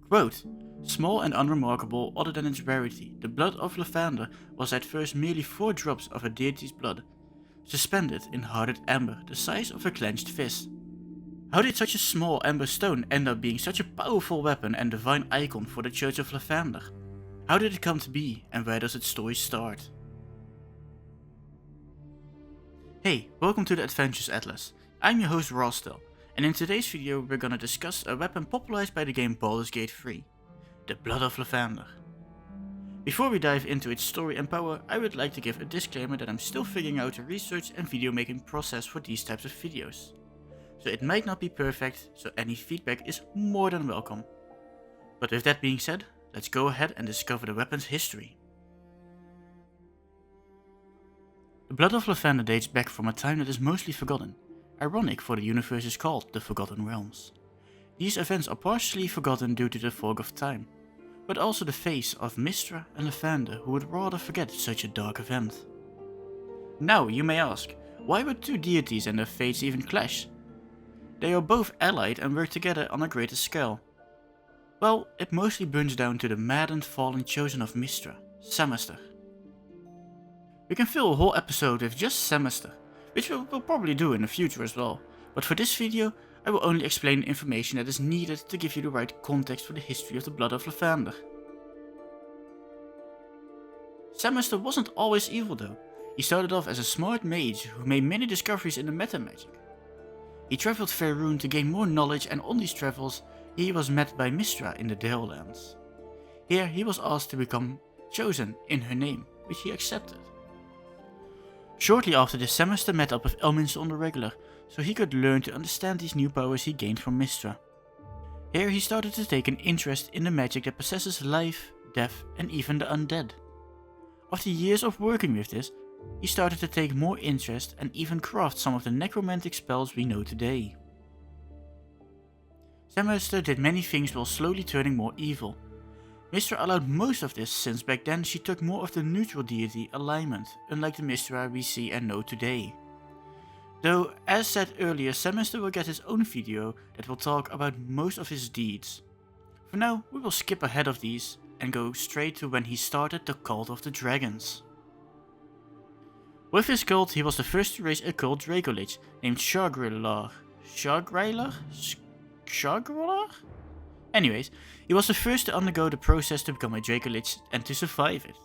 Quote, small and unremarkable other than its rarity, the blood of Lathander was at first merely 4 drops of a deity's blood, suspended in hardened amber the size of a clenched fist. How did such a small amber stone end up being such a powerful weapon and divine icon for the Church of Lathander? How did it come to be, and where does its story start? Hey, welcome to the Adventures Atlas. I'm your host Rostel, and in today's video we're gonna discuss a weapon popularized by the game Baldur's Gate 3, the Blood of Lathander. Before we dive into its story and power, I would like to give a disclaimer that I'm still figuring out the research and video making process for these types of videos. So it might not be perfect, so any feedback is more than welcome. But with that being said, let's go ahead and discover the weapon's history. The Blood of Lathander dates back from a time that is mostly forgotten. Ironic, for the universe is called the Forgotten Realms. These events are partially forgotten due to the fog of time, but also the face of Mystra and Lathander, who would rather forget such a dark event. Now you may ask, why would two deities and their fates even clash? They are both allied and work together on a greater scale. Well, it mostly burns down to the maddened fallen chosen of Mystra, Samaster. We can fill a whole episode with just Samaster, which we'll probably do in the future as well, but for this video I will only explain the information that is needed to give you the right context for the history of the Blood of Lathander. Samaster wasn't always evil though. He started off as a smart mage who made many discoveries in the meta magic. He travelled Faerûn to gain more knowledge, and on these travels he was met by Mystra in the Dale Lands. Here he was asked to become chosen in her name, which he accepted. Shortly after this, Samaster met up with Elminster on the regular, so he could learn to understand these new powers he gained from Mystra. Here he started to take an interest in the magic that possesses life, death and even the undead. After years of working with this, he started to take more interest and even craft some of the necromantic spells we know today. Samaster did many things while slowly turning more evil. Mystra allowed most of this, since back then she took more of the neutral deity alignment, unlike the Mystra we see and know today. Though, as said earlier, Samaster will get his own video that will talk about most of his deeds. For now, we will skip ahead of these and go straight to when he started the Cult of the Dragons. With his cult, he was the first to raise a cult Dracolich named Shagrilar. Anyways, he was the first to undergo the process to become a Dracolich and to survive it.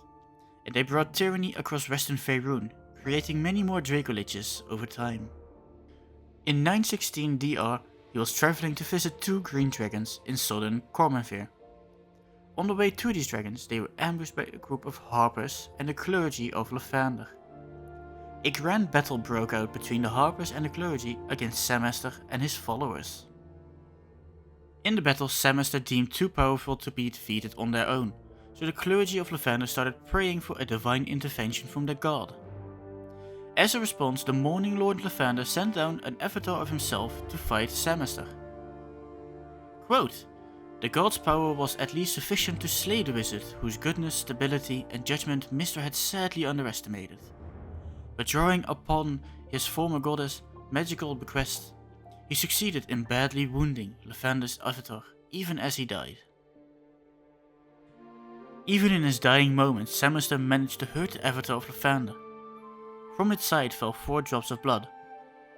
And they brought tyranny across western Faerûn, creating many more Dracoliches over time. In 916 DR, he was travelling to visit 2 green dragons in southern Cormanver. On the way to these dragons, they were ambushed by a group of harpers and the clergy of Lathander. A grand battle broke out between the harpers and the clergy against Samaster and his followers. In the battle, Samaster deemed too powerful to be defeated on their own, so the clergy of Lathander started praying for a divine intervention from their god. As a response, the Morning Lord Lathander sent down an avatar of himself to fight Samaster. Quote, the god's power was at least sufficient to slay the wizard, whose goodness, stability and judgment Mystra had sadly underestimated. But drawing upon his former goddess' magical bequest, he succeeded in badly wounding Lathander's avatar, even as he died. Even in his dying moments, Samaster managed to hurt the avatar of Lathander. From its side fell 4 drops of blood.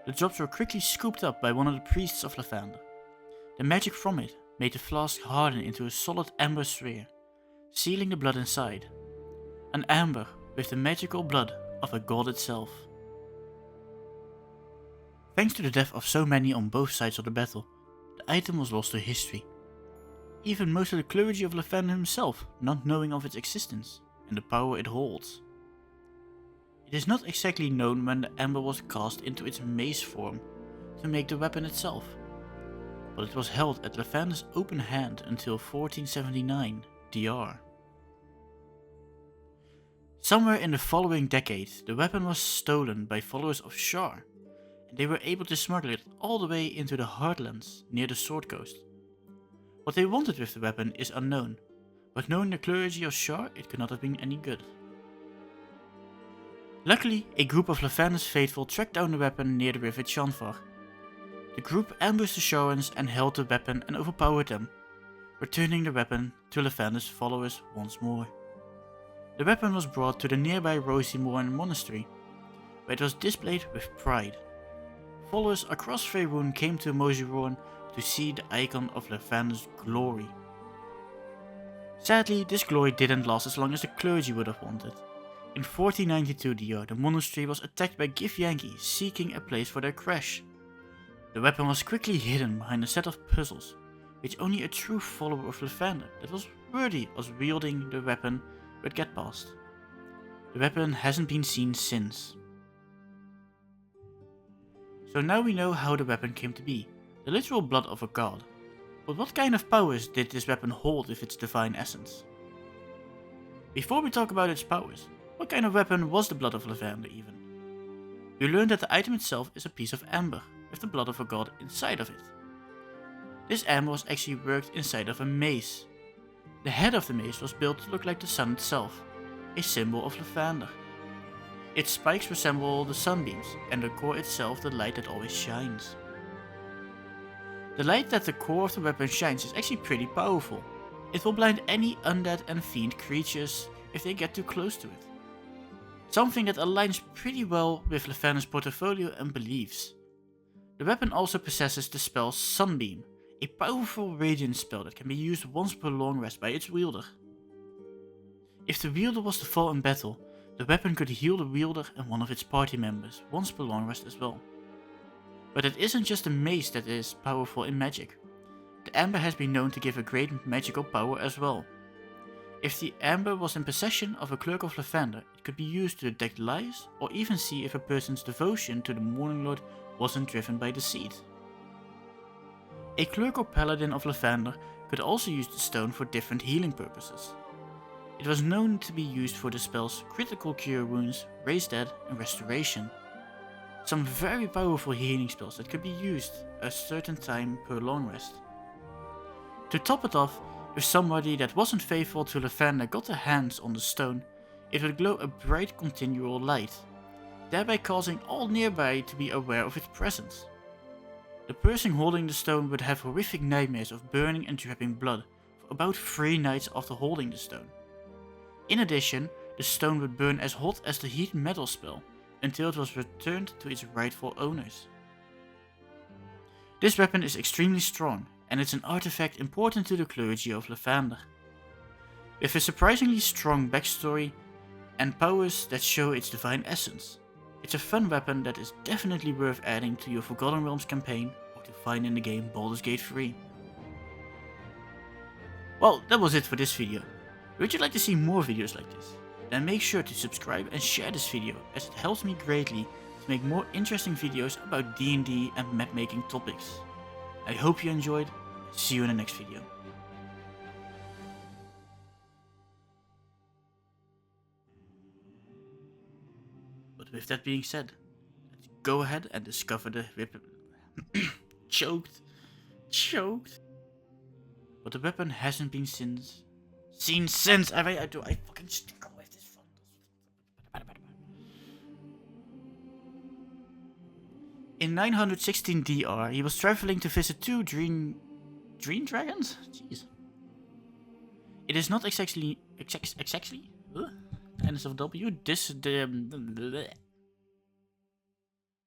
The drops were quickly scooped up by one of the priests of Lathander. The magic from it made the flask harden into a solid amber sphere, sealing the blood inside. An amber with the magical blood of a god itself. Thanks to the death of so many on both sides of the battle, the item was lost to history. Even most of the clergy of Lathander himself not knowing of its existence and the power it holds. It is not exactly known when the amber was cast into its mace form to make the weapon itself, but it was held at Lathander's open hand until 1479 DR. Somewhere in the following decade, the weapon was stolen by followers of Shar, and they were able to smuggle it all the way into the Heartlands near the Sword Coast. What they wanted with the weapon is unknown, but knowing the clergy of Shar, it could not have been any good. Luckily, a group of Lathander's faithful tracked down the weapon near the river Chanvar. The group ambushed the Sharans and held the weapon and overpowered them. returning the weapon to Lathander's followers once more. The weapon was brought to the nearby Rosimorn monastery, where it was displayed with pride. Followers across Faerun came to Mojiron to see the icon of Lathander's glory. Sadly, this glory didn't last as long as the clergy would have wanted. In 1492 DR, the monastery was attacked by Githyanki seeking a place for their crash. The weapon was quickly hidden behind a set of puzzles, which only a true follower of Lathander that was worthy of wielding the weapon would get past. The weapon hasn't been seen since. So now we know how the weapon came to be, the literal blood of a god. But what kind of powers did this weapon hold with its divine essence? Before we talk about its powers, what kind of weapon was the blood of Lathander even? We learned that the item itself is a piece of amber, with the blood of a god inside of it. This amber was actually worked inside of a mace. The head of the mace was built to look like the sun itself, a symbol of Lathander. Its spikes resemble the sunbeams, and the core itself the light that always shines. The light that the core of the weapon shines is actually pretty powerful. It will blind any undead and fiend creatures if they get too close to it. Something that aligns pretty well with Lathander's portfolio and beliefs. The weapon also possesses the spell Sunbeam, a powerful radiant spell that can be used once per long rest by its wielder. If the wielder was to fall in battle, the weapon could heal the wielder and one of its party members once per long rest as well. But it isn't just the mace that is powerful in magic. The amber has been known to give a great magical power as well. If the amber was in possession of a clerk of Lathander, it could be used to detect lies or even see if a person's devotion to the Morning Lord wasn't driven by deceit. A clerk or paladin of Lathander could also use the stone for different healing purposes. It was known to be used for the spells Critical Cure Wounds, Raise Dead and Restoration. Some very powerful healing spells that could be used a certain time per long rest. To top it off, if somebody that wasn't faithful to Lathander got their hands on the stone, it would glow a bright continual light, thereby causing all nearby to be aware of its presence. The person holding the stone would have horrific nightmares of burning and dripping blood for about 3 nights after holding the stone. In addition, the stone would burn as hot as the heat metal spell until it was returned to its rightful owners. This weapon is extremely strong, and it's an artifact important to the clergy of Lathander. With a surprisingly strong backstory and powers that show its divine essence, it's a fun weapon that is definitely worth adding to your Forgotten Realms campaign or to find in the game Baldur's Gate 3. Well, that was it for this video. Would you like to see more videos like this? Then make sure to subscribe and share this video, as it helps me greatly to make more interesting videos about D&D and map making topics. I hope you enjoyed. See you in the next video. But with that being said, let's go ahead and discover the weapon. Choked. But the weapon hasn't been seen since. I fucking struggle with this one. In 916 DR, he was traveling to visit 2 Dream Dragons? Jeez. It is not exactly NSFW.